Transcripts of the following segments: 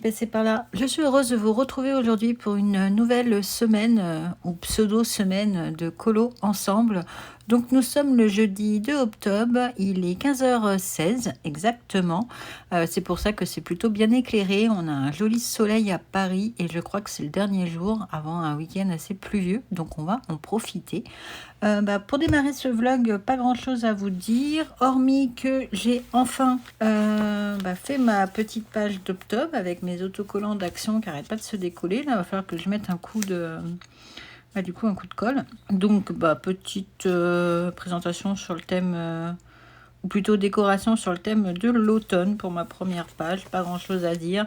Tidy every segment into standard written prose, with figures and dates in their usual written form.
passé par là. Je suis heureuse de vous retrouver aujourd'hui pour une nouvelle semaine ou pseudo-semaine de colo ensemble. Donc nous sommes le jeudi 2 octobre, il est 15h16 exactement. C'est pour ça que c'est plutôt bien éclairé. On a un joli soleil à Paris et je crois que c'est le dernier jour avant un week-end assez pluvieux. Donc on va en profiter. Pour démarrer ce vlog, pas grand chose à vous dire, hormis que j'ai enfin fait ma petite page d'octobre avec mes autocollants d'action qui n'arrêtent pas de se décoller. Là, il va falloir que je mette un coup de colle. Donc, petite présentation sur le thème, ou plutôt décoration sur le thème de l'automne pour ma première page. Pas grand chose à dire.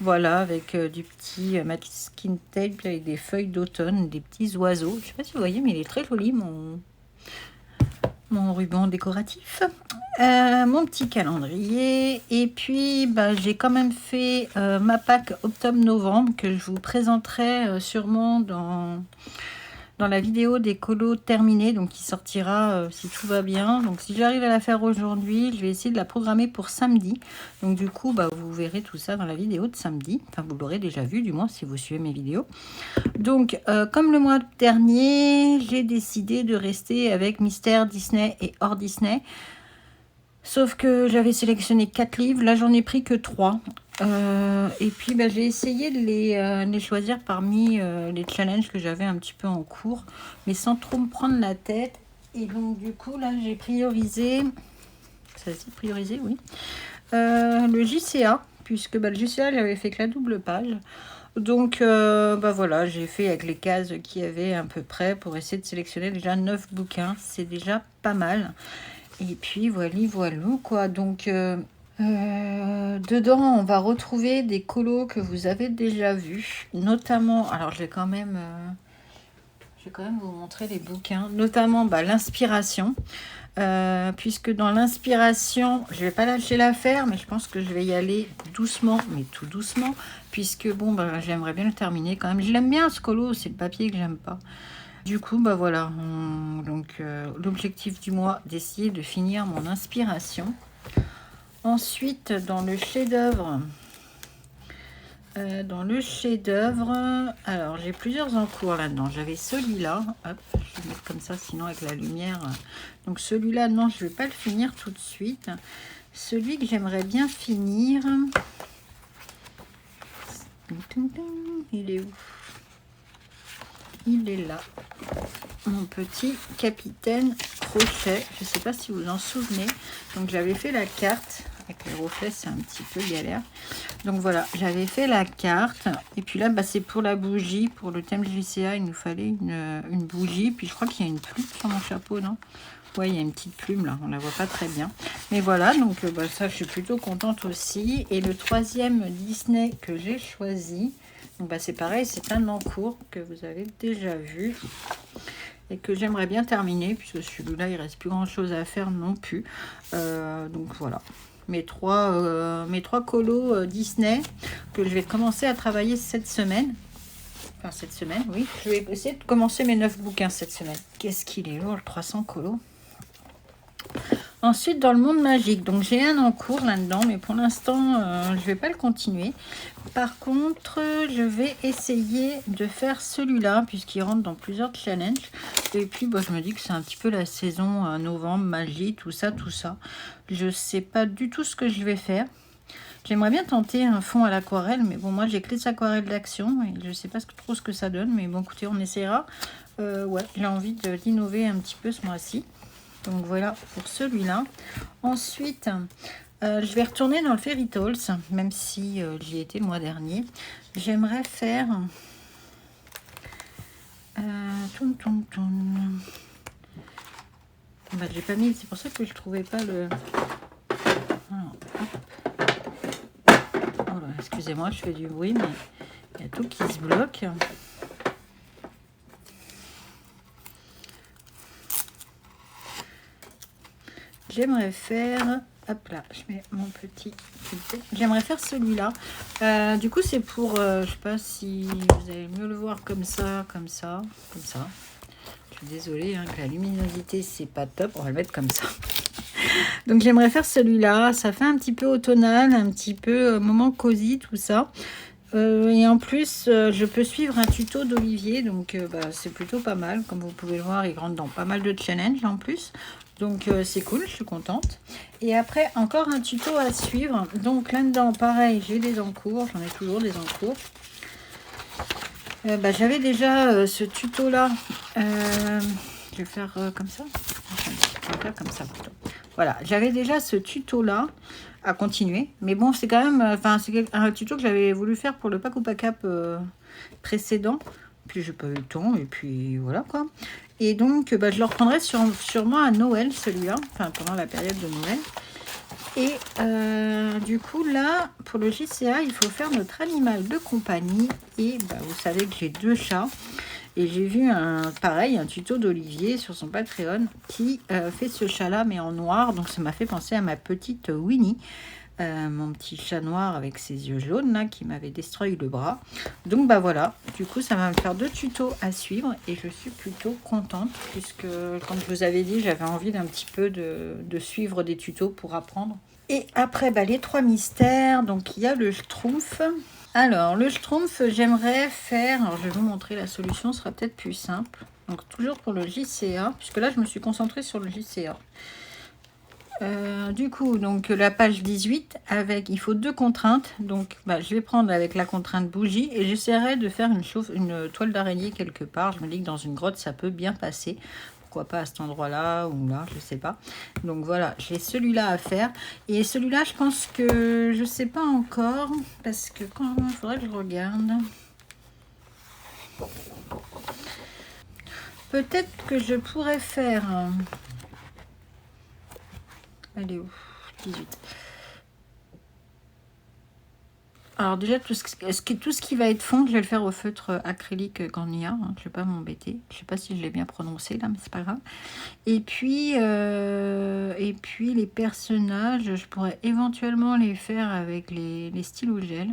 Voilà, avec du petit masking tape avec des feuilles d'automne, des petits oiseaux. Je sais pas si vous voyez, mais il est très joli mon ruban décoratif. Mon petit calendrier. Et puis, j'ai quand même fait ma pack octobre-novembre que je vous présenterai sûrement dans la vidéo des colos terminés, donc qui sortira si tout va bien. Donc si j'arrive à la faire aujourd'hui, je vais essayer de la programmer pour samedi. Donc du coup, vous verrez tout ça dans la vidéo de samedi. Enfin, vous l'aurez déjà vu, du moins, si vous suivez mes vidéos. Donc, comme le mois dernier, j'ai décidé de rester avec Mystère, Disney et hors Disney. Sauf que j'avais sélectionné 4 livres, là j'en ai pris que 3. Et puis j'ai essayé de les choisir parmi les challenges que j'avais un petit peu en cours, mais sans trop me prendre la tête. Et donc du coup là j'ai priorisé, ça c'est priorisé, oui, le JCA, puisque le JCA j'avais fait que la double page. Donc voilà, j'ai fait avec les cases qu'il y avait à peu près pour essayer de sélectionner déjà 9 bouquins, c'est déjà pas mal. Et puis voilà quoi. Donc dedans, on va retrouver des colos que vous avez déjà vus, notamment. Alors, je vais quand même vous montrer les bouquins, notamment l'inspiration, puisque dans l'inspiration, je vais pas lâcher l'affaire, mais je pense que je vais y aller doucement, mais tout doucement, puisque j'aimerais bien le terminer quand même. Je l'aime bien ce colo, c'est le papier que j'aime pas. Du coup, voilà, l'objectif du mois, d'essayer de finir mon inspiration. Ensuite, dans le chef-d'œuvre, alors j'ai plusieurs en cours là-dedans. J'avais celui-là, hop, je vais le mettre comme ça, sinon avec la lumière. Donc celui-là, non, je vais pas le finir tout de suite. Celui que j'aimerais bien finir, il est où? Il est là, mon petit capitaine Crochet. Je ne sais pas si vous en souvenez. Donc j'avais fait la carte. Avec les reflets, c'est un petit peu galère. Donc voilà, j'avais fait la carte. Et puis là, c'est pour la bougie. Pour le thème JCA, il nous fallait une bougie. Puis je crois qu'il y a une plume sur mon chapeau, non? Ouais, il y a une petite plume là, on la voit pas très bien. Mais voilà, donc ça, je suis plutôt contente aussi. Et le troisième Disney que j'ai choisi, donc c'est pareil, c'est un encours que vous avez déjà vu et que j'aimerais bien terminer, puisque celui-là, il reste plus grand-chose à faire non plus. Donc voilà, mes trois colos Disney que je vais commencer à travailler cette semaine. Enfin, cette semaine, oui. Je vais essayer de commencer mes 9 bouquins cette semaine. Qu'est-ce qu'il est lourd, le 300 colos. Ensuite, dans le monde magique, donc j'ai un en cours là-dedans, mais pour l'instant, je ne vais pas le continuer. Par contre, je vais essayer de faire celui-là, puisqu'il rentre dans plusieurs challenges. Et puis, je me dis que c'est un petit peu la saison novembre, magie, tout ça. Je ne sais pas du tout ce que je vais faire. J'aimerais bien tenter un fond à l'aquarelle, mais bon, moi, j'ai que les aquarelles d'action, et je ne sais pas trop ce que ça donne, mais bon, écoutez, on essaiera. Ouais, j'ai envie d'innover un petit peu ce mois-ci. Donc voilà pour celui-là. Ensuite, je vais retourner dans le Fairy Tales, même si j'y étais le mois dernier. J'aimerais faire... j'ai pas mis, c'est pour ça que je trouvais pas le... Voilà, excusez-moi, je fais du bruit, mais il y a tout qui se bloque. J'aimerais faire, hop là, je mets mon petit, j'aimerais faire celui-là. Du coup, c'est pour, je sais pas si vous allez mieux le voir comme ça. Je suis désolée, que la luminosité, c'est pas top. On va le mettre comme ça. Donc j'aimerais faire celui-là. Ça fait un petit peu automnal, un petit peu moment cosy, tout ça. Et en plus, je peux suivre un tuto d'Olivier, donc c'est plutôt pas mal. Comme vous pouvez le voir, il rentre dans pas mal de challenges en plus. Donc c'est cool, je suis contente. Et après, encore un tuto à suivre. Donc là-dedans, pareil, j'ai des encours. J'en ai toujours des encours. J'avais déjà ce tuto-là. Je vais faire comme ça. Je vais faire comme ça plutôt. Voilà, j'avais déjà ce tuto-là à continuer. Mais bon, c'est quand même... c'est un tuto que j'avais voulu faire pour le pack ou pack up précédent. Puis j'ai pas eu le temps. Et puis voilà quoi. Et donc, je le reprendrai sûrement à Noël, celui-là. Enfin, pendant la période de Noël. Et du coup, là, pour le JCA, il faut faire notre animal de compagnie. Et vous savez que j'ai 2 chats. Et j'ai vu pareil, un tuto d'Olivier sur son Patreon qui fait ce chat-là, mais en noir. Donc, ça m'a fait penser à ma petite Winnie. Mon petit chat noir avec ses yeux jaunes là, qui m'avait destroy le bras. Donc voilà, du coup ça va me faire 2 tutos à suivre et je suis plutôt contente puisque comme je vous avais dit, j'avais envie d'un petit peu de suivre des tutos pour apprendre. Et après les 3 mystères, donc il y a le Schtroumpf. Alors le Schtroumpf, j'aimerais faire, alors je vais vous montrer la solution, ce sera peut-être plus simple. Donc toujours pour le JCA, puisque là je me suis concentrée sur le JCA. Du coup, donc la page 18, il faut 2 contraintes. Donc, je vais prendre avec la contrainte bougie et j'essaierai de faire une toile d'araignée quelque part. Je me dis que dans une grotte, ça peut bien passer. Pourquoi pas à cet endroit-là ou là, je sais pas. Donc voilà, j'ai celui-là à faire. Et celui-là, je pense que je sais pas encore parce que quand il faudrait que je regarde. Peut-être que je pourrais faire. Elle est où? 18. Alors déjà, tout ce qui va être fond, je vais le faire au feutre acrylique Garnia. Hein, je ne vais pas m'embêter. Je ne sais pas si je l'ai bien prononcé là, mais c'est pas grave. Et puis les personnages, je pourrais éventuellement les faire avec les stylos gel.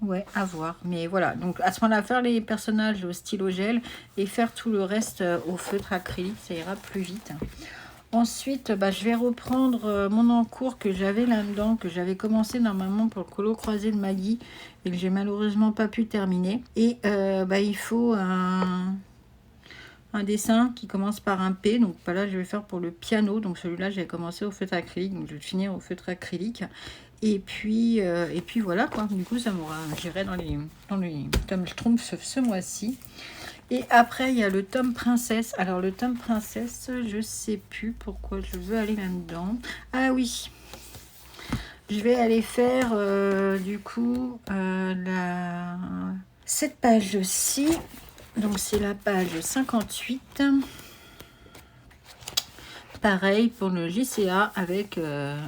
Ouais, à voir. Mais voilà, donc à ce moment-là, faire les personnages au stylo gel et faire tout le reste au feutre acrylique, ça ira plus vite. Ensuite, je vais reprendre mon encours que j'avais là-dedans, que j'avais commencé normalement pour le colo croisé de Maggie et que j'ai malheureusement pas pu terminer. Et il faut un dessin qui commence par un P. Donc là, je vais faire pour le piano. Donc celui-là, j'ai commencé au feutre acrylique, donc je vais le finir au feutre acrylique. Et puis voilà quoi. Du coup, ça m'aura géré dans les tomes Schtroumpf ce mois-ci. Et après, il y a le tome princesse. Alors, le tome princesse, je sais plus pourquoi je veux aller là-dedans. Ah oui, je vais aller faire, du coup, cette page-ci. Donc, c'est la page 58. Pareil pour le JCA avec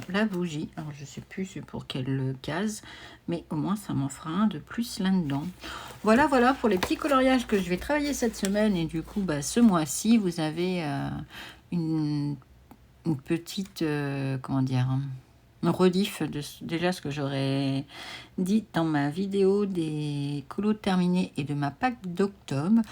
la bougie. Alors, je sais plus c'est pour quelle case, mais au moins, ça m'en fera un de plus là-dedans. Voilà pour les petits coloriages que je vais travailler cette semaine. Et du coup, ce mois-ci, vous avez une petite, un rediff de déjà ce que j'aurais dit dans ma vidéo des colos terminés et de ma pack d'octobre.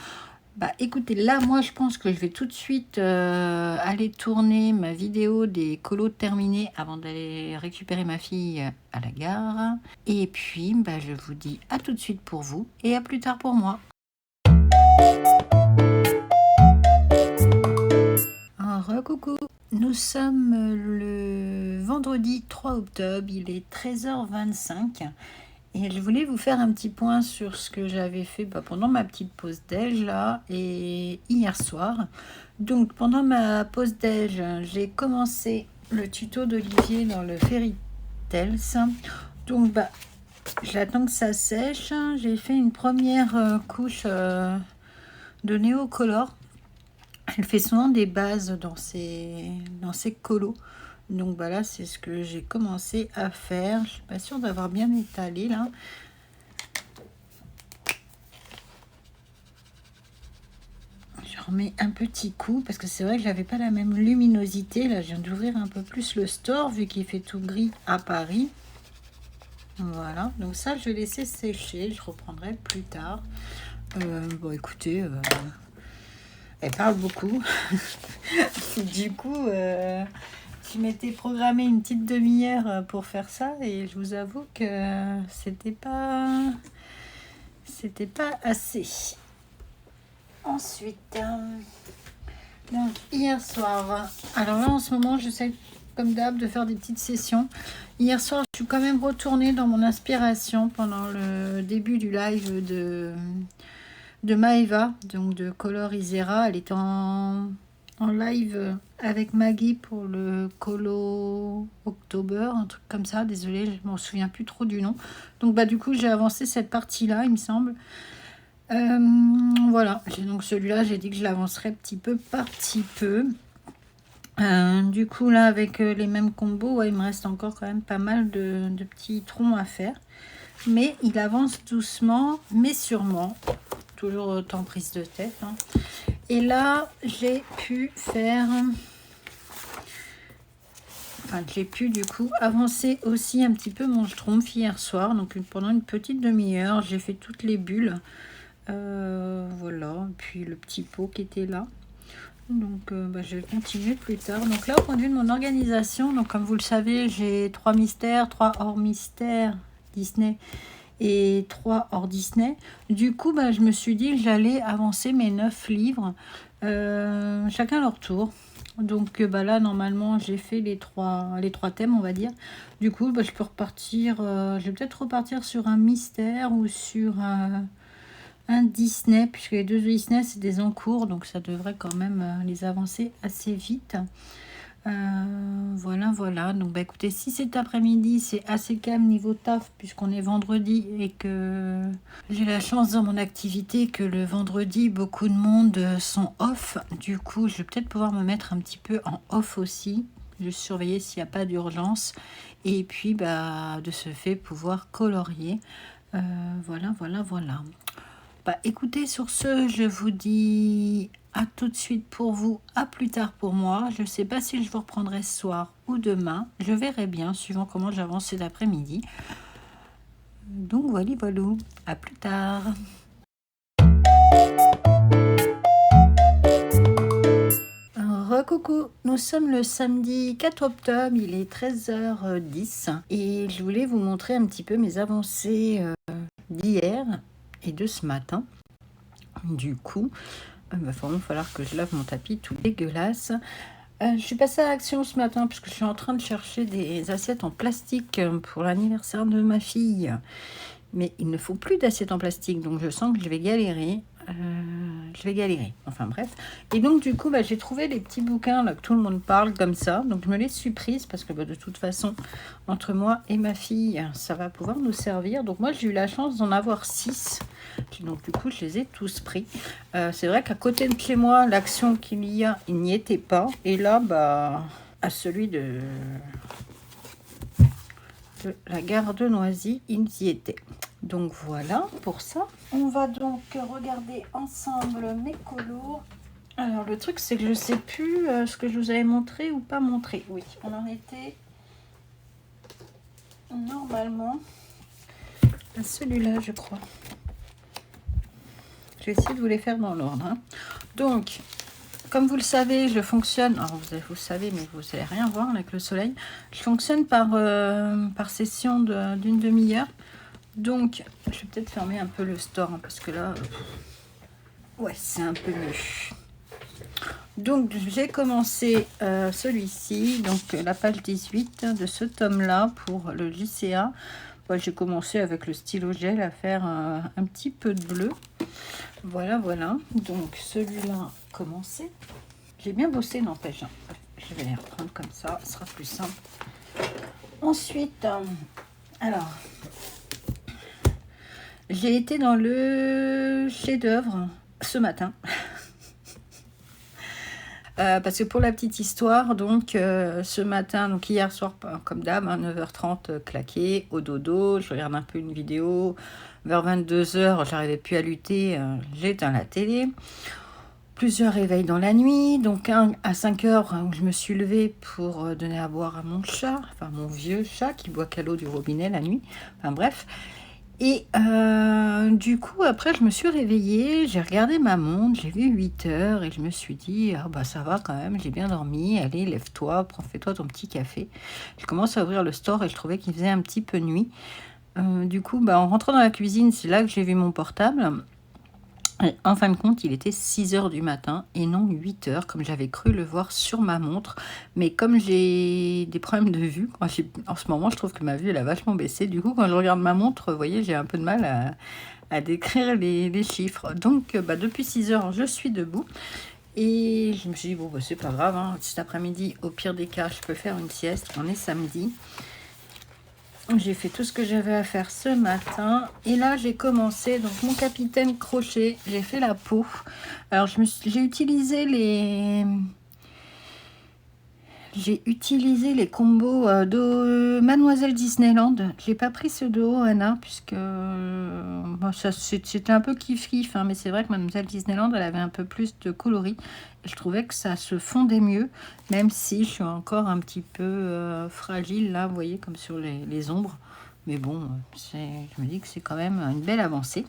Écoutez, là, moi, je pense que je vais tout de suite aller tourner ma vidéo des colos terminés avant d'aller récupérer ma fille à la gare. Et puis, je vous dis à tout de suite pour vous et à plus tard pour moi. Coucou, nous sommes le vendredi 3 octobre, il est 13h25. Et je voulais vous faire un petit point sur ce que j'avais fait pendant ma petite pause déj là et hier soir. Donc pendant ma pause déj, j'ai commencé le tuto d'Olivier dans le Fairy Tales. Donc j'attends que ça sèche. J'ai fait une première couche de néocolor. Elle fait souvent des bases dans ses colos. Donc voilà, c'est ce que j'ai commencé à faire. Je suis pas sûre d'avoir bien étalé là. Je remets un petit coup parce que c'est vrai que j'avais pas la même luminosité. Là, je viens d'ouvrir un peu plus le store vu qu'il fait tout gris à Paris. Voilà, donc ça je vais laisser sécher. Je reprendrai plus tard. Écoutez, elle parle beaucoup. Du coup, Je m'étais programmé une petite demi-heure pour faire ça et je vous avoue que c'était pas assez. Ensuite, donc hier soir, alors là en ce moment j'essaie comme d'hab de faire des petites sessions. Hier soir je suis quand même retournée dans mon inspiration pendant le début du live de Maeva, donc de Color Isera. Elle était en live avec Maggie pour le Colo October, un truc comme ça, désolée, je m'en souviens plus trop du nom. Donc du coup j'ai avancé cette partie-là, il me semble. Voilà, donc celui-là, j'ai dit que je l'avancerais petit peu par petit peu. Du coup, là, avec les mêmes combos, ouais, il me reste encore quand même pas mal de petits troncs à faire. Mais il avance doucement, mais sûrement. Toujours autant prise de tête. Hein. Et là, j'ai pu faire... Enfin, j'ai pu du coup avancer aussi un petit peu mon schtroumpf hier soir. Donc pendant une petite demi-heure, j'ai fait toutes les bulles. Voilà, puis le petit pot qui était là. Donc je vais continuer plus tard. Donc là, au point de vue de mon organisation, donc comme vous le savez, j'ai 3 mystères, 3 hors mystères Disney et 3 hors Disney. Du coup, je me suis dit que j'allais avancer mes 9 livres, chacun leur tour. Donc là, normalement, j'ai fait les trois thèmes, on va dire. Du coup, je peux repartir, je vais peut-être repartir sur un mystère ou sur un Disney, puisque les 2 Disney, c'est des encours, donc ça devrait quand même les avancer assez vite. Voilà. Donc écoutez, si cet après-midi c'est assez calme niveau taf, puisqu'on est vendredi et que j'ai la chance dans mon activité que le vendredi beaucoup de monde sont off, du coup je vais peut-être pouvoir me mettre un petit peu en off aussi, juste surveiller s'il n'y a pas d'urgence, et puis de ce fait pouvoir colorier. Voilà. Écoutez, sur ce, je vous dis à tout de suite pour vous, à plus tard pour moi. Je ne sais pas si je vous reprendrai ce soir ou demain. Je verrai bien, suivant comment j'avance cet après-midi. Donc voilà, à plus tard. Coucou, nous sommes le samedi 4 octobre, il est 13h10 et je voulais vous montrer un petit peu mes avancées d'hier et de ce matin. Du coup, il va falloir que je lave mon tapis tout dégueulasse. Je suis passée à l'action ce matin parce que je suis en train de chercher des assiettes en plastique pour l'anniversaire de ma fille. Mais il ne faut plus d'assiettes en plastique, donc je sens que je vais galérer. Enfin bref. Et donc du coup, j'ai trouvé les petits bouquins là, que tout le monde parle comme ça. Donc je me les suis prises parce que de toute façon, entre moi et ma fille, ça va pouvoir nous servir. Donc moi, j'ai eu la chance d'en avoir 6. Donc du coup, je les ai tous pris. C'est vrai qu'à côté de chez moi, l'action qu'il y a, il n'y était pas. Et là, à celui de la gare de Noisy, il y était. Donc voilà pour ça. On va donc regarder ensemble mes colos. Alors le truc c'est que je sais plus ce que je vous avais montré ou pas montré. Oui, on en était normalement à celui-là, je crois. Je vais essayer de vous les faire dans l'ordre. Hein. Donc, comme vous le savez, je fonctionne. Alors vous savez, mais vous n'allez rien voir avec le soleil. Je fonctionne par session d'une demi-heure. Donc, je vais peut-être fermer un peu le store hein, parce que là, ouais, c'est un peu mieux. Donc, j'ai commencé celui-ci, donc la page 18 de ce tome-là pour le JCA. Ouais, j'ai commencé avec le stylo gel à faire un petit peu de bleu. Voilà. Donc, celui-là, commencé. J'ai bien bossé, n'empêche. Hein. Je vais les reprendre comme ça, ce sera plus simple. Ensuite, alors... J'ai été dans le chef-d'œuvre ce matin. Parce que pour la petite histoire, donc ce matin, donc hier soir, comme d'hab, à 9h30, claqué, au dodo, je regarde un peu une vidéo. Vers 22h, j'arrivais plus à lutter, j'ai éteint la télé. Plusieurs réveils dans la nuit, donc un à 5h où je me suis levée pour donner à boire à mon chat, enfin mon vieux chat qui boit qu'à l'eau du robinet la nuit, enfin bref. Et du coup, après, je me suis réveillée, j'ai regardé ma montre, j'ai vu 8 heures et je me suis dit, ah bah ça va quand même, j'ai bien dormi, allez, lève-toi, fais-toi ton petit café. Je commence à ouvrir le store et je trouvais qu'il faisait un petit peu nuit. Du coup, bah, en rentrant dans la cuisine, c'est là que j'ai vu mon portable. Et en fin de compte, il était 6 heures du matin et non 8 heures, comme j'avais cru le voir sur ma montre. Mais comme j'ai des problèmes de vue, en ce moment, je trouve que ma vue, elle a vachement baissé. Du coup, quand je regarde ma montre, vous voyez, j'ai un peu de mal à décrire les chiffres. Donc, bah, depuis 6 heures, je suis debout. Et je me suis dit, bon, bah, c'est pas grave, hein. Cet après-midi, au pire des cas, je peux faire une sieste. On est samedi. J'ai fait tout ce que j'avais à faire ce matin. Et là, j'ai commencé. Donc, mon capitaine crochet, j'ai fait la peau. Alors, j'ai utilisé les combos de Mademoiselle Disneyland. J'ai pas pris ceux de Ohana puisque c'était un peu kiff-kiff. Hein, mais c'est vrai que Mademoiselle Disneyland, elle avait un peu plus de coloris. Et je trouvais que ça se fondait mieux, même si je suis encore un petit peu fragile là, vous voyez, comme sur les ombres. Mais bon, je me dis que c'est quand même une belle avancée.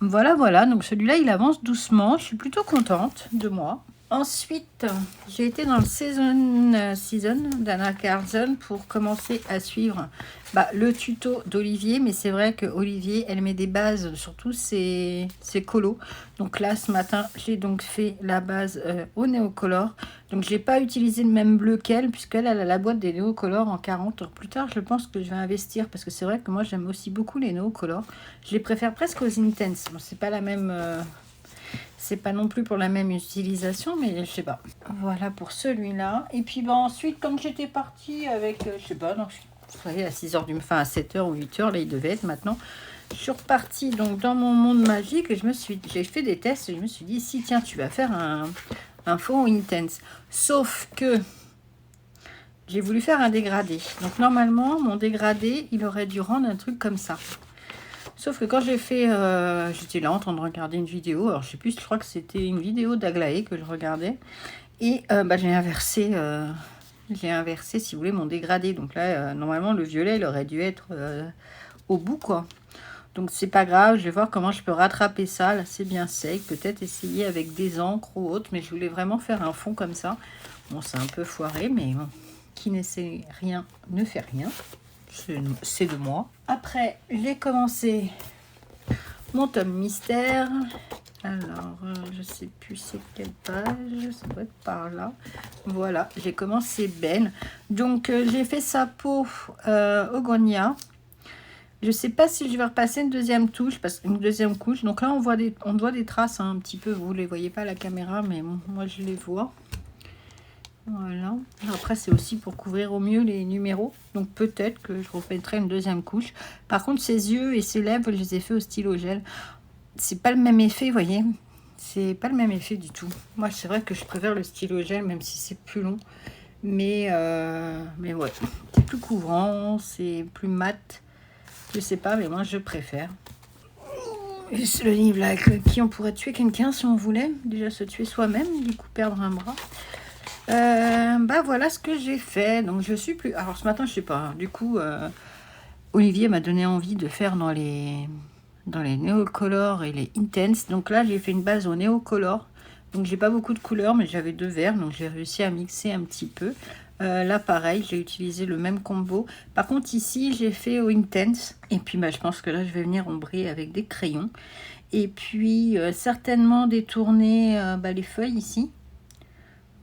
Voilà. Donc celui-là, il avance doucement. Je suis plutôt contente de moi. Ensuite, j'ai été dans le season d'Anna Carlson pour commencer à suivre le tuto d'Olivier. Mais c'est vrai que Olivier, elle met des bases sur tous ses colos. Donc là, ce matin, j'ai donc fait la base au Neocolor. Donc, je n'ai pas utilisé le même bleu qu'elle, puisqu'elle a la boîte des Neocolor en 40. Alors, plus tard, je pense que je vais investir, parce que c'est vrai que moi, j'aime aussi beaucoup les Neocolor. Je les préfère presque aux Intense. Bon, c'est pas la même... c'est pas non plus pour la même utilisation, mais je sais pas. Voilà pour celui-là. Et puis ensuite, comme j'étais partie avec, je sais pas, donc, vous voyez, à 6h à 7h ou 8h, là il devait être maintenant. Je suis repartie donc dans mon monde magique et j'ai fait des tests et je me suis dit, si tiens, tu vas faire un fond intense. Sauf que j'ai voulu faire un dégradé. Donc normalement, mon dégradé, il aurait dû rendre un truc comme ça. Sauf que quand j'ai fait, j'étais là en train de regarder une vidéo, alors je sais plus, je crois que c'était une vidéo d'Aglaé que je regardais, et j'ai inversé, si vous voulez, mon dégradé. Donc là, normalement, le violet, il aurait dû être au bout, quoi. Donc c'est pas grave, je vais voir comment je peux rattraper ça. Là, c'est bien sec, peut-être essayer avec des encres ou autre, mais je voulais vraiment faire un fond comme ça. Bon, c'est un peu foiré, mais bon, qui n'essaie rien ne fait rien. C'est de moi. Après, j'ai commencé mon tome mystère. Alors, je sais plus c'est quelle page. Ça doit être par là. Voilà, j'ai commencé Ben. Donc, j'ai fait sa peau au Gonia. Je sais pas si je vais repasser une deuxième couche. Donc là, on voit des traces hein, un petit peu. Vous les voyez pas à la caméra, mais bon, moi, je les vois. Voilà. Après, c'est aussi pour couvrir au mieux les numéros. Donc, peut-être que je remettrai une deuxième couche. Par contre, ses yeux et ses lèvres, je les ai fait au stylo gel. C'est pas le même effet, vous voyez. C'est pas le même effet du tout. Moi, c'est vrai que je préfère le stylo gel, même si c'est plus long. Mais ouais, c'est plus couvrant, c'est plus mat. Je sais pas, mais moi, je préfère. Et c'est le livre là avec qui on pourrait tuer quelqu'un si on voulait. Déjà se tuer soi-même, du coup perdre un bras. Voilà ce que j'ai fait. Donc je suis plus... Alors ce matin, je sais pas. Du coup, Olivier m'a donné envie de faire dans les Neocolor et les Intense. Donc là, j'ai fait une base au Neocolor. Donc j'ai pas beaucoup de couleurs, mais j'avais 2 verres. Donc j'ai réussi à mixer un petit peu. Là, pareil, j'ai utilisé le même combo. Par contre, ici, j'ai fait au Intense. Et puis, je pense que là, je vais venir ombrer avec des crayons. Et puis, certainement détourner les feuilles ici.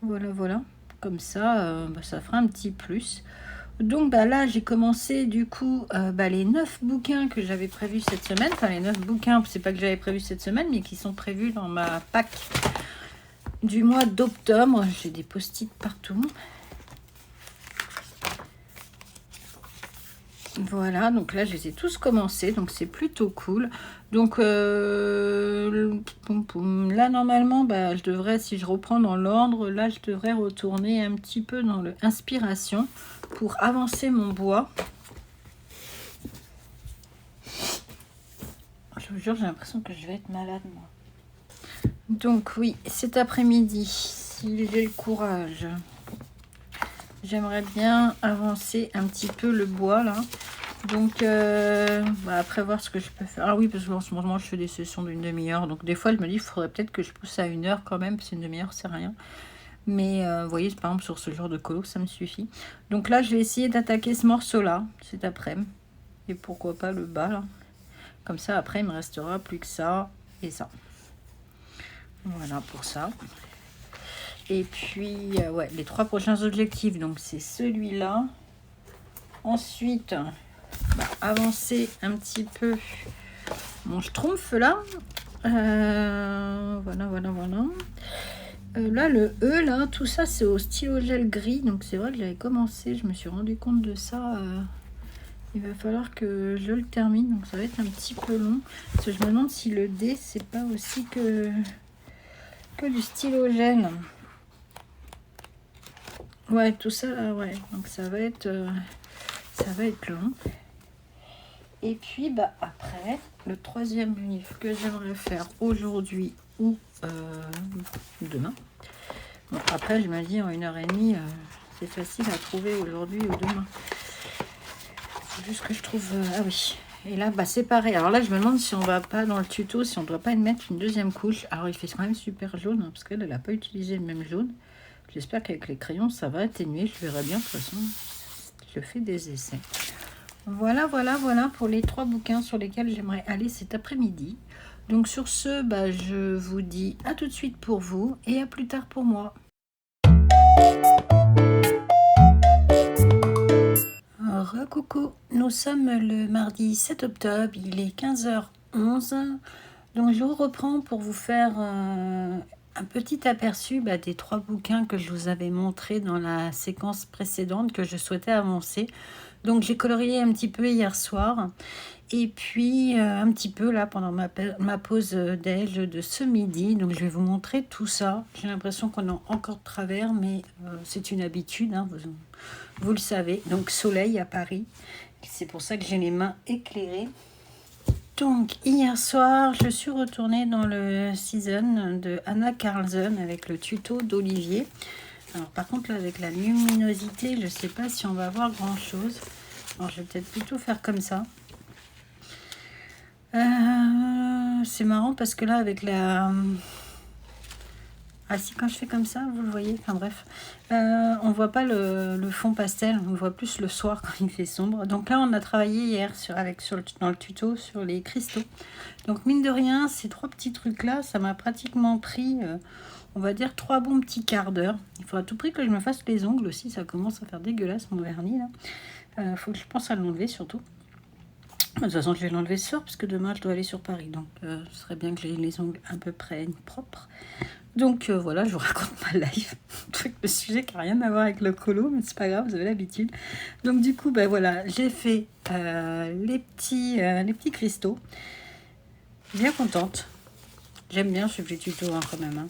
Voilà. Comme ça, ça fera un petit plus. Donc, là, j'ai commencé, du coup, les 9 bouquins que j'avais prévus cette semaine. Enfin, les 9 bouquins, c'est pas que j'avais prévu cette semaine, mais qui sont prévus dans ma pack du mois d'octobre. J'ai des post-it partout. Voilà, donc là, je les ai tous commencés, donc c'est plutôt cool. Donc, là, normalement, je devrais, si je reprends dans l'ordre, là, je devrais retourner un petit peu dans le inspiration pour avancer mon bois. Je vous jure, j'ai l'impression que je vais être malade, moi. Donc, oui, cet après-midi, si j'ai le courage... J'aimerais bien avancer un petit peu le bois là. Donc, après voir ce que je peux faire. Ah oui, parce qu'en ce moment, je fais des sessions d'une demi-heure. Donc, des fois, je me dis, il faudrait peut-être que je pousse à 1 heure quand même, parce qu'une demi-heure, c'est rien. Mais vous voyez, par exemple, sur ce genre de colo, ça me suffit. Donc là, je vais essayer d'attaquer ce morceau-là, cet après-midi. Et pourquoi pas le bas, là. Comme ça, après, il me restera plus que ça et ça. Voilà pour ça. Et puis, ouais, les 3 prochains objectifs. Donc, c'est celui-là. Ensuite, avancer un petit peu mon schtroumpf, là. Voilà. Là, le E, là, tout ça, c'est au stylo gel gris. Donc, c'est vrai que j'avais commencé. Je me suis rendu compte de ça. Il va falloir que je le termine. Donc, ça va être un petit peu long. Parce que je me demande si le D, c'est pas aussi que du stylo gel. Ouais, tout ça, ouais. Donc, ça va être long. Et puis, après, le 3e livre que j'aimerais faire aujourd'hui ou demain. Bon, après, je me dis en 1h30, c'est facile à trouver aujourd'hui ou demain. C'est juste que je trouve... ah oui. Et là, c'est pareil. Alors là, je me demande si on va pas dans le tuto, si on doit pas y mettre une 2e couche. Alors, il fait quand même super jaune, hein, parce qu'elle n'a pas utilisé le même jaune. J'espère qu'avec les crayons, ça va atténuer. Je verrai bien, de toute façon. Je fais des essais. Voilà pour les 3 bouquins sur lesquels j'aimerais aller cet après-midi. Donc sur ce, je vous dis à tout de suite pour vous et à plus tard pour moi. Coucou, nous sommes le mardi 7 octobre, il est 15h11. Donc je vous reprends pour vous faire un petit aperçu des 3 bouquins que je vous avais montrés dans la séquence précédente que je souhaitais avancer. Donc j'ai colorié un petit peu hier soir et puis un petit peu là pendant ma pause déj de ce midi. Donc je vais vous montrer tout ça. J'ai l'impression qu'on est encore de travers, mais c'est une habitude, hein, vous le savez. Donc soleil à Paris, c'est pour ça que j'ai les mains éclairées. Donc hier soir, je suis retournée dans le season de Anna Carlson avec le tuto d'Olivier. Alors par contre là avec la luminosité, je sais pas si on va voir grand chose. Alors je vais peut-être plutôt faire comme ça. C'est marrant parce que là avec la... Ah si, quand je fais comme ça, vous le voyez, enfin bref. On voit pas le fond pastel, on voit plus le soir quand il fait sombre. Donc là on a travaillé hier dans le tuto sur les cristaux. Donc mine de rien, ces 3 petits trucs là, ça m'a pratiquement pris... on va dire 3 bons petits quarts d'heure. Il faut à tout prix que je me fasse les ongles aussi. Ça commence à faire dégueulasse mon vernis là. Faut que je pense à l'enlever surtout. De toute façon, je vais l'enlever ce soir parce que demain je dois aller sur Paris. Donc ce serait bien que j'ai les ongles à peu près propres. Donc voilà, je vous raconte ma life. Le sujet qui n'a rien à voir avec le colo, mais c'est pas grave, vous avez l'habitude. Donc du coup, voilà, j'ai fait les petits cristaux. Bien contente. J'aime bien ce petit tuto quand même. Hein.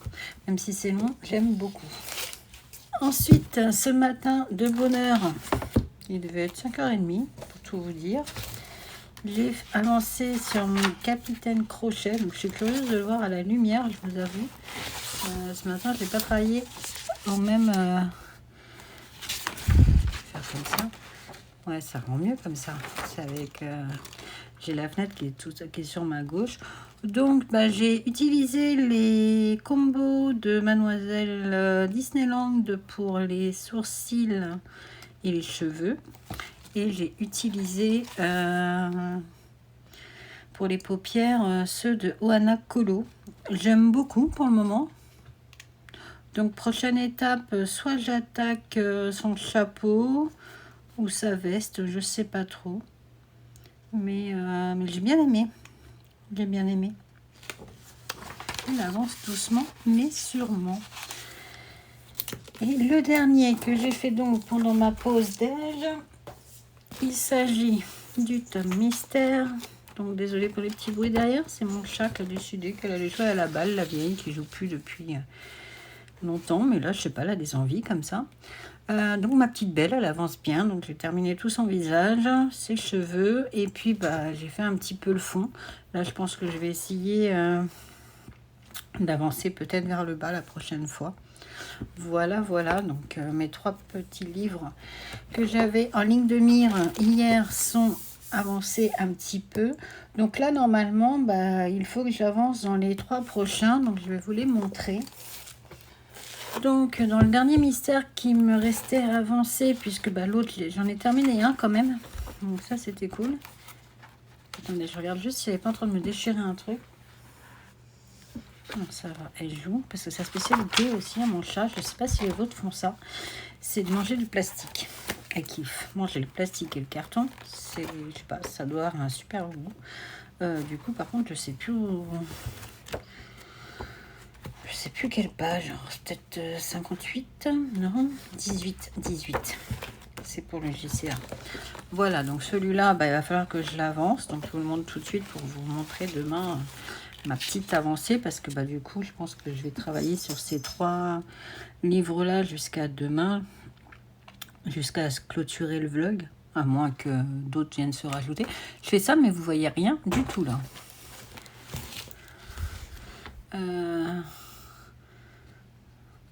Même si c'est long, j'aime beaucoup. Ensuite, ce matin, de bonne heure, il devait être 5h30, pour tout vous dire. J'ai avancé sur mon capitaine crochet. Donc, je suis curieuse de le voir à la lumière, je vous avoue. Ce matin, je n'ai pas travaillé au même... faire comme ça. Ouais, ça rend mieux comme ça. C'est avec... j'ai la fenêtre qui est sur ma gauche. Donc, j'ai utilisé les combos de Mademoiselle Disneyland pour les sourcils et les cheveux. Et j'ai utilisé pour les paupières ceux de Ohana Colo. J'aime beaucoup pour le moment. Donc, prochaine étape, soit j'attaque son chapeau ou sa veste, je sais pas trop. Mais j'ai bien aimé. J'ai bien aimé. Il avance doucement, mais sûrement. Et le dernier que j'ai fait donc pendant ma pause déj, il s'agit du tome mystère. Donc désolé pour les petits bruits derrière, c'est mon chat qui a décidé qu'elle allait jouer à la balle, la vieille qui joue plus depuis longtemps, mais là je sais pas, elle a des envies comme ça. Donc ma petite belle, elle avance bien, donc j'ai terminé tout son visage, ses cheveux, et puis j'ai fait un petit peu le fond. Là je pense que je vais essayer d'avancer peut-être vers le bas la prochaine fois. Voilà, donc mes 3 petits livres que j'avais en ligne de mire hier sont avancer un petit peu. Donc là, normalement, bah, il faut que j'avance dans les 3 prochains. Donc, je vais vous les montrer. Donc, dans le dernier mystère qui me restait à avancer, puisque bah, l'autre, j'en ai terminé un quand même. Donc ça, c'était cool. Attendez, je regarde juste si elle n'est pas en train de me déchirer un truc. Non, ça va, elle joue. Parce que sa spécialité aussi, à mon chat, je ne sais pas si les vôtres font ça, c'est de manger du plastique. Elle kiffe manger le plastique et le carton. C'est, je sais pas, ça doit avoir un super goût. Du coup, par contre, je sais plus où... Je sais plus quelle page. C'est peut-être 58, non, 18. C'est pour le JCA. Voilà, donc celui-là, bah, il va falloir que je l'avance. Donc, je vous le montre tout de suite pour vous montrer demain ma petite avancée. Parce que bah, du coup, je pense que je vais travailler sur ces 3 livres-là jusqu'à demain. Jusqu'à clôturer le vlog. À moins que d'autres viennent se rajouter. Je fais ça, mais vous voyez rien du tout là.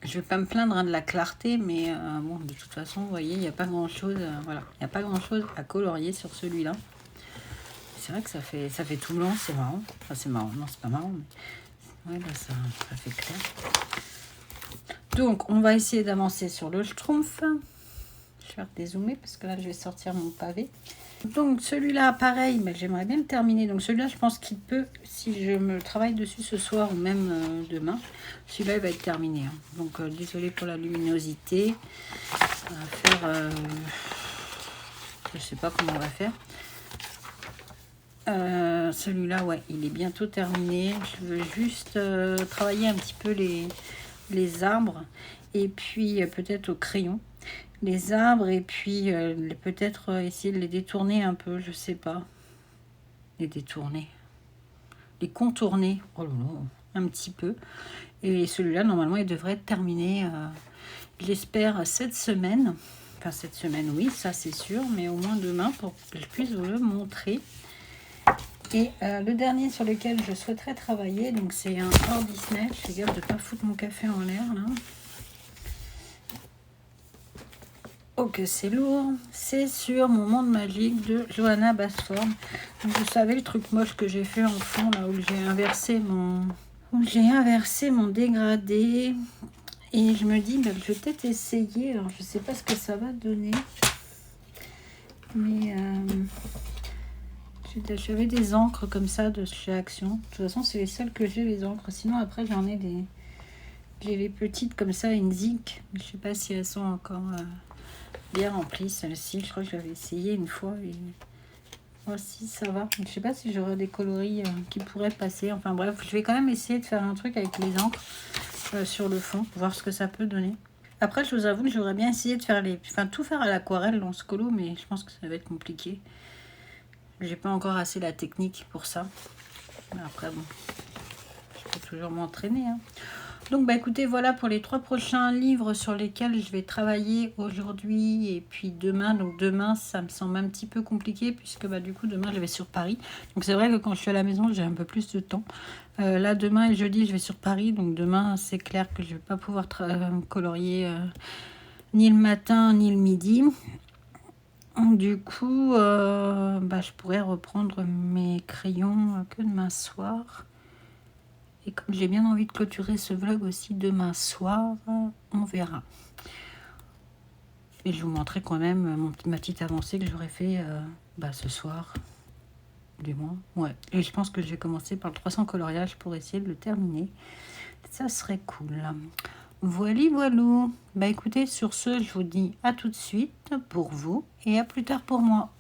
Je vais pas me plaindre de la clarté, mais bon, de toute façon, vous voyez, il n'y a pas grand-chose. Voilà, il n'y a pas grand-chose à colorier sur celui-là. C'est vrai que ça fait tout blanc, c'est marrant. Enfin, c'est marrant, non, c'est pas marrant. Mais... ouais, là, ça fait clair. Donc, on va essayer d'avancer sur le Schtroumpf. Je vais faire dézoomer parce que là, je vais sortir mon pavé. Donc, celui-là, pareil, mais j'aimerais bien le terminer. Donc, celui-là, je pense qu'il peut, si je me travaille dessus ce soir ou même demain, celui-là, il va être terminé. Hein. Donc, désolé pour la luminosité. On va faire... je sais pas comment on va faire. Celui-là, ouais, il est bientôt terminé. Je veux juste travailler un petit peu les arbres et puis peut-être au crayon. Les arbres et puis peut-être essayer de les détourner un peu, je sais pas. Les détourner. Les contourner. Oh là là, un petit peu. Et celui-là, normalement, il devrait être terminé, j'espère, cette semaine. Enfin, cette semaine, oui, ça c'est sûr, mais au moins demain pour que je puisse vous le montrer. Et le dernier sur lequel je souhaiterais travailler, donc c'est un hors Disney. Je fais gaffe de ne pas foutre mon café en l'air là. Oh que c'est lourd. C'est sur Mon Monde Magique de Johanna Basform. Donc, vous savez le truc moche que j'ai fait en fond là où j'ai inversé mon dégradé. Et je me dis, bah, je vais peut-être essayer. Alors je sais pas ce que ça va donner. Mais j'avais des encres comme ça de chez Action. De toute façon, c'est les seules que j'ai, les encres. Sinon, après, j'en ai des... J'ai les petites comme ça, une Zik. Je sais pas si elles sont encore bien remplies, celles-ci. Je crois que j'avais essayé une fois. Et... voici, ça va. Je sais pas si j'aurai des coloris qui pourraient passer. Enfin bref, je vais quand même essayer de faire un truc avec les encres sur le fond. Voir ce que ça peut donner. Après, je vous avoue que j'aurais bien essayé de faire tout faire à l'aquarelle dans ce colo. Mais je pense que ça va être compliqué. J'ai pas encore assez la technique pour ça. Mais après, bon, je peux toujours m'entraîner. Hein. Donc, bah écoutez, voilà pour les 3 prochains livres sur lesquels je vais travailler aujourd'hui et puis demain. Donc, demain, ça me semble un petit peu compliqué puisque bah, du coup, demain, je vais sur Paris. Donc, c'est vrai que quand je suis à la maison, j'ai un peu plus de temps. Là, demain et jeudi, je vais sur Paris. Donc, demain, c'est clair que je vais pas pouvoir colorier ni le matin ni le midi. Du coup, bah, je pourrais reprendre mes crayons que demain soir. Et comme j'ai bien envie de clôturer ce vlog aussi demain soir, on verra. Et je vous montrerai quand même ma petite avancée que j'aurais fait bah, ce soir. Du moins, ouais. Et je pense que je vais commencer par le 300 coloriage pour essayer de le terminer. Ça serait cool. Voilà, voilou. Bah écoutez, sur ce, je vous dis à tout de suite pour vous et à plus tard pour moi.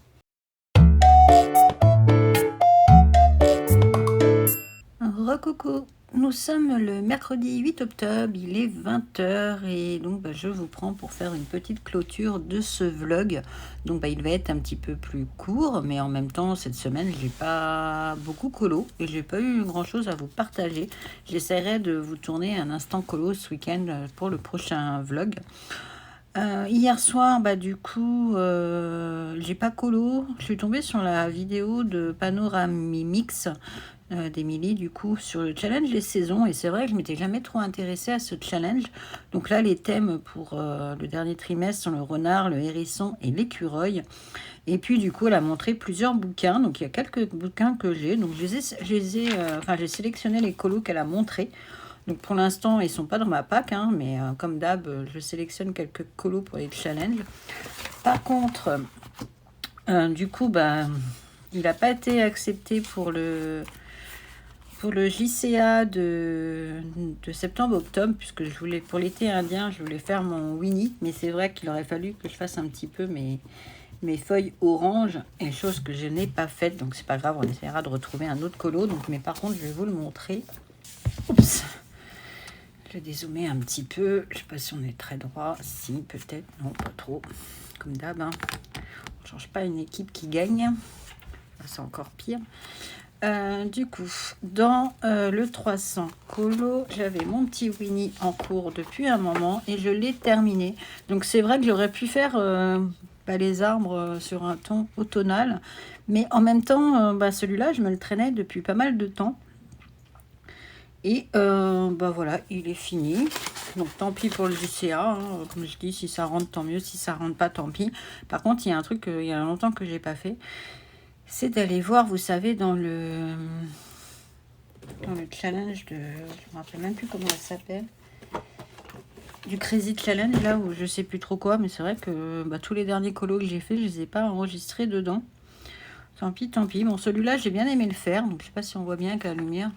Recoucou, nous sommes le mercredi 8 octobre, il est 20h et donc bah, je vous prends pour faire une petite clôture de ce vlog. Donc bah, il va être un petit peu plus court, mais en même temps cette semaine j'ai pas beaucoup colo et j'ai pas eu grand chose à vous partager. J'essaierai de vous tourner un instant colo ce week-end pour le prochain vlog. Hier soir, bah du coup, j'ai pas colo. Je suis tombée sur la vidéo de Panoramimix d'Émilie, du coup, sur le challenge des saisons. Et c'est vrai que je m'étais jamais trop intéressée à ce challenge. Donc là, les thèmes pour le dernier trimestre sont le renard, le hérisson et l'écureuil. Et puis, du coup, elle a montré plusieurs bouquins. Donc, il y a quelques bouquins que j'ai. Donc, j'ai sélectionné les colos qu'elle a montrés. Donc, pour l'instant, ils sont pas dans ma pack, hein, mais comme d'hab, je sélectionne quelques colos pour les challenges. Par contre, du coup, bah, il n'a pas été accepté pour le JCA de septembre-octobre, puisque je voulais, pour l'été indien, je voulais faire mon Winnie, mais c'est vrai qu'il aurait fallu que je fasse un petit peu mes feuilles orange, et chose que je n'ai pas faite, donc c'est pas grave, on essaiera de retrouver un autre colo. Donc, mais par contre, je vais vous le montrer. Oups, je vais dézoomer un petit peu, je sais pas si on est très droit, si, peut-être, non, pas trop, comme d'hab, hein. On change pas une équipe qui gagne, c'est encore pire. Du coup, dans le 300 colo, j'avais mon petit Winnie en cours depuis un moment et je l'ai terminé. Donc c'est vrai que j'aurais pu faire les arbres sur un ton automnal, mais en même temps, celui-là, je me le traînais depuis pas mal de temps. Et voilà, il est fini. Donc tant pis pour le JCA, hein. Comme je dis, si ça rentre, tant mieux. Si ça rentre pas, tant pis. Par contre, il y a un truc il y a longtemps que j'ai pas fait. C'est d'aller voir, vous savez, dans le challenge de... Je me rappelle même plus comment ça s'appelle. Du Crazy Challenge, là où je sais plus trop quoi. Mais c'est vrai que tous les derniers colos que j'ai fait, je les ai pas enregistrés dedans. Tant pis, tant pis. Bon, celui-là, j'ai bien aimé le faire. Donc, je sais pas si on voit bien avec la lumière.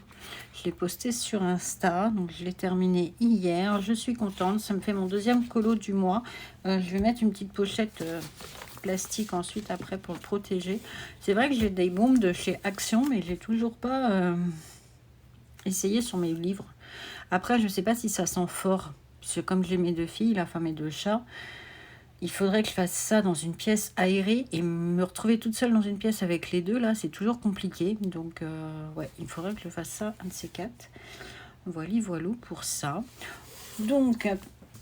Je l'ai posté sur Insta. Donc, je l'ai terminé hier. Je suis contente. Ça me fait mon deuxième colo du mois. Je vais mettre une petite pochette... plastique ensuite après pour le protéger. C'est vrai que j'ai des bombes de chez Action, mais j'ai toujours pas essayé sur mes livres. Après, je sais pas si ça sent fort, parce que comme j'ai mes deux filles, la femme et deux chats, il faudrait que je fasse ça dans une pièce aérée, et me retrouver toute seule dans une pièce avec les deux là, c'est toujours compliqué. Donc ouais, il faudrait que je fasse ça, un de ces quatre. Voilà pour ça. Donc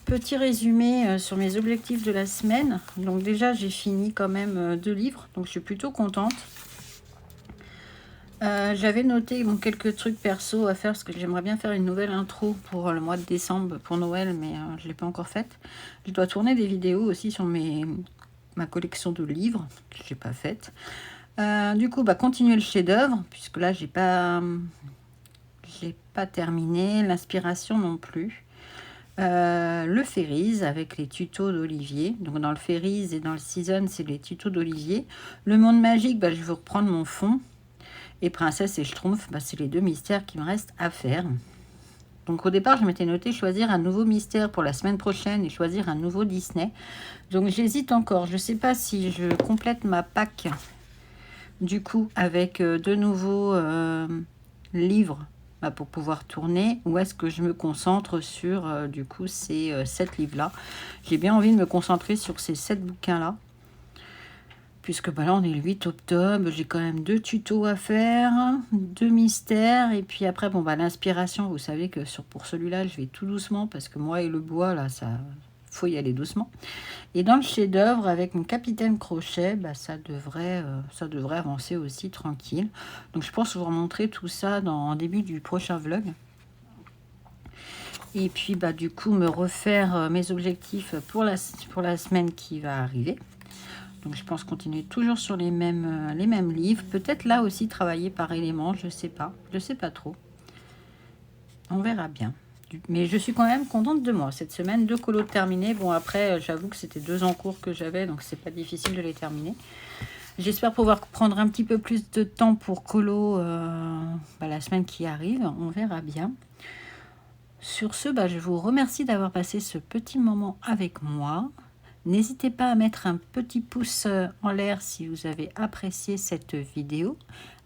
petit résumé sur mes objectifs de la semaine. Donc déjà, j'ai fini quand même 2 livres, donc je suis plutôt contente. J'avais noté quelques trucs perso à faire, parce que j'aimerais bien faire une nouvelle intro pour le mois de décembre, pour Noël, mais je ne l'ai pas encore faite. Je dois tourner des vidéos aussi sur ma collection de livres, que je n'ai pas faite. Du coup, continuer le chef-d'œuvre, puisque là, j'ai pas terminé. L'inspiration non plus. Le Fairies avec les tutos d'Olivier. Donc dans le Fairies et dans le Season, c'est les tutos d'Olivier. Le monde magique, je vais reprendre mon fond. Et Princesse et Schtroumpf, c'est les 2 mystères qui me restent à faire. Donc au départ, je m'étais noté choisir un nouveau mystère pour la semaine prochaine et choisir un nouveau Disney. Donc j'hésite encore. Je ne sais pas si je complète ma pack du coup avec 2 nouveaux livres pour pouvoir tourner, ou est-ce que je me concentre sur du coup ces 7 livres là. J'ai bien envie de me concentrer sur ces 7 bouquins là, puisque là on est le 8 octobre, j'ai quand même 2 tutos à faire, 2 mystères, et puis après l'inspiration, vous savez que pour celui-là je vais tout doucement, parce que moi et le bois là, ça faut y aller doucement. Et dans le chef-d'œuvre avec mon Capitaine Crochet, ça devrait avancer aussi tranquille. Donc je pense vous remontrer tout ça en début du prochain vlog. Et puis du coup me refaire mes objectifs pour la semaine qui va arriver. Donc je pense continuer toujours sur les mêmes livres. Peut-être là aussi travailler par élément, je sais pas trop. On verra bien. Mais je suis quand même contente de moi. Cette semaine, 2 colos terminés. Bon, après, j'avoue que c'était 2 en cours que j'avais, donc c'est pas difficile de les terminer. J'espère pouvoir prendre un petit peu plus de temps pour colo la semaine qui arrive. On verra bien. Sur ce, je vous remercie d'avoir passé ce petit moment avec moi. N'hésitez pas à mettre un petit pouce en l'air si vous avez apprécié cette vidéo,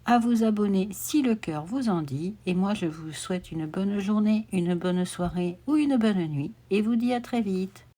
à vous abonner si le cœur vous en dit, et moi je vous souhaite une bonne journée, une bonne soirée ou une bonne nuit, et vous dis à très vite.